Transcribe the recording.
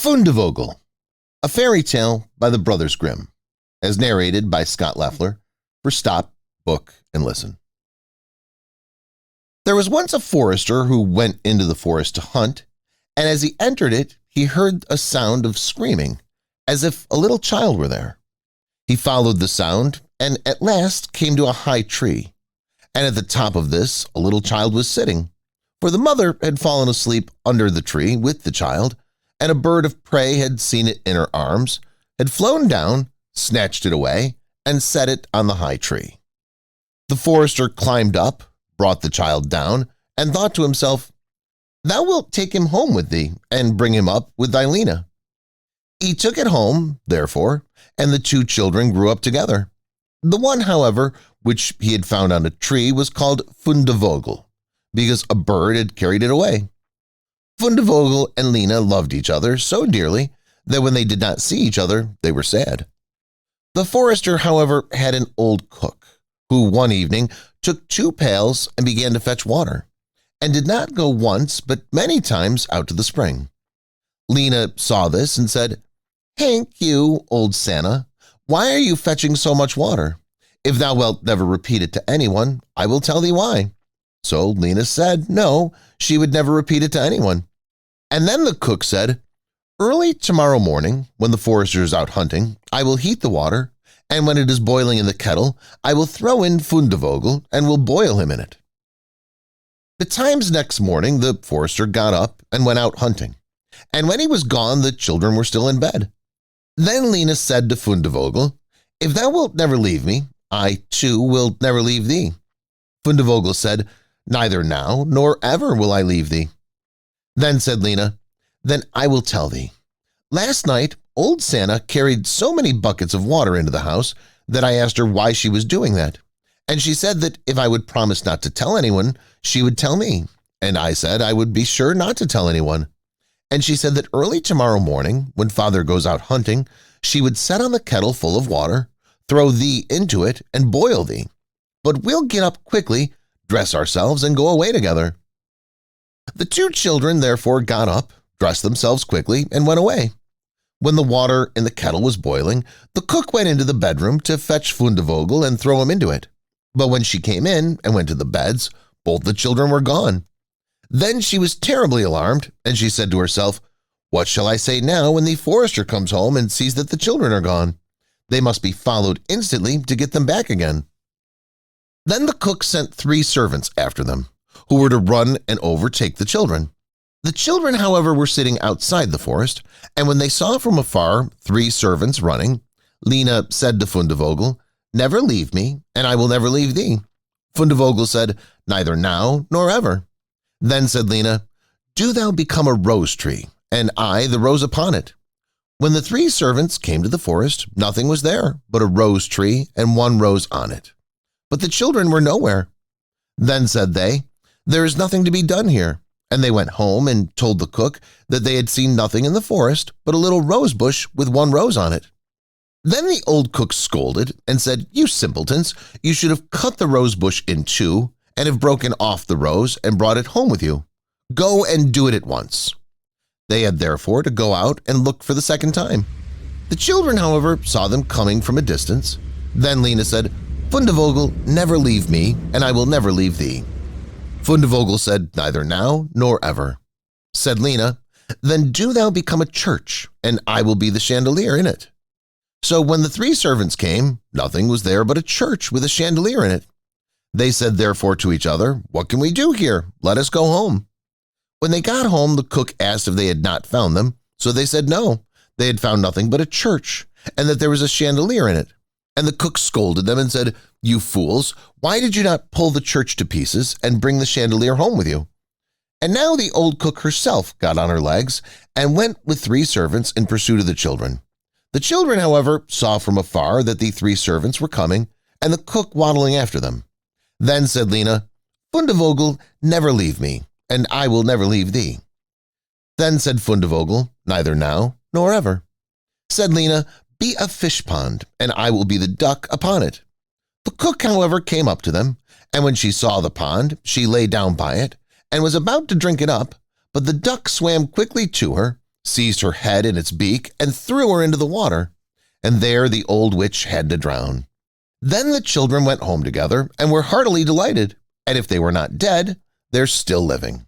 Fundevogel, a fairy tale by the Brothers Grimm, as narrated by Scott Leffler for Stop, Book, and Listen. There was once a forester who went into the forest to hunt, and as he entered it, he heard a sound of screaming, as if a little child were there. He followed the sound and at last came to a high tree, and at the top of this a little child was sitting, for the mother had fallen asleep under the tree with the child, and a bird of prey had seen it in her arms, had flown down, snatched it away, and set it on the high tree. The forester climbed up, brought the child down, and thought to himself, "Thou wilt take him home with thee, and bring him up with thy Lena." He took it home, therefore, and the two children grew up together. The one, however, which he had found on a tree was called Fundevogel, because a bird had carried it away. Fundevogel and Lena loved each other so dearly that when they did not see each other, they were sad. The forester, however, had an old cook, who one evening took 2 pails and began to fetch water, and did not go once but many times out to the spring. Lena saw this and said, "Hank, you old Santa, why are you fetching so much water? If thou wilt never repeat it to anyone, I will tell thee why." So Lena said no, she would never repeat it to anyone. And then the cook said, "Early tomorrow morning, when the forester is out hunting, I will heat the water, and when it is boiling in the kettle, I will throw in Fundevogel and will boil him in it." Betimes next morning, the forester got up and went out hunting, and when he was gone, the children were still in bed. Then Lena said to Fundevogel, "If thou wilt never leave me, I, too, will never leave thee." Fundevogel said, "Neither now nor ever will I leave thee." Then said Lena, "Then I will tell thee. Last night old Santa carried so many buckets of water into the house that I asked her why she was doing that, and she said that if I would promise not to tell anyone, she would tell me, and I said I would be sure not to tell anyone. And she said that early tomorrow morning, when father goes out hunting, she would set on the kettle full of water, throw thee into it, and boil thee. But we'll get up quickly, dress ourselves, and go away together." The 2 children therefore got up, dressed themselves quickly, and went away. When the water in the kettle was boiling, the cook went into the bedroom to fetch Fundevogel and throw him into it. But when she came in and went to the beds, both the children were gone. Then she was terribly alarmed, and she said to herself, "What shall I say now when the forester comes home and sees that the children are gone? They must be followed instantly to get them back again." Then the cook sent 3 servants after them, who were to run and overtake the children. The children, however, were sitting outside the forest, and when they saw from afar 3 servants running, Lena said to Fundevogel, "Never leave me, and I will never leave thee." Fundevogel said, "Neither now nor ever." Then said Lena, "Do thou become a rose tree, and I the rose upon it." When the 3 servants came to the forest, nothing was there but a rose tree and 1 rose on it. But the children were nowhere. Then said they, "There is nothing to be done here." And they went home and told the cook that they had seen nothing in the forest but a little rose bush with 1 rose on it. Then the old cook scolded and said, "You simpletons, you should have cut the rose bush in 2 and have broken off the rose and brought it home with you. Go and do it at once." They had therefore to go out and look for the second time. The children, however, saw them coming from a distance. Then Lena said, "Fundevogel, never leave me, and I will never leave thee." Fundevogel said, "Neither now nor ever." Said Lena, "Then do thou become a church, and I will be the chandelier in it." So when the 3 servants came, nothing was there but a church with a chandelier in it. They said therefore to each other, "What can we do here? Let us go home." When they got home, the cook asked if they had not found them, so they said no, they had found nothing but a church, and that there was a chandelier in it. And the cook scolded them and said, "You fools, why did you not pull the church to pieces and bring the chandelier home with you?" And now the old cook herself got on her legs and went with 3 servants in pursuit of the children. The children, however, saw from afar that the 3 servants were coming, and the cook waddling after them. Then said Lena, "Fundevogel, never leave me, and I will never leave thee." Then said Fundevogel, "Neither now nor ever." Said Lena, "Be a fish pond, and I will be the duck upon it." The cook, however, came up to them, and when she saw the pond, she lay down by it, and was about to drink it up, but the duck swam quickly to her, seized her head in its beak, and threw her into the water, and there the old witch had to drown. Then the children went home together and were heartily delighted, and if they were not dead, they're still living.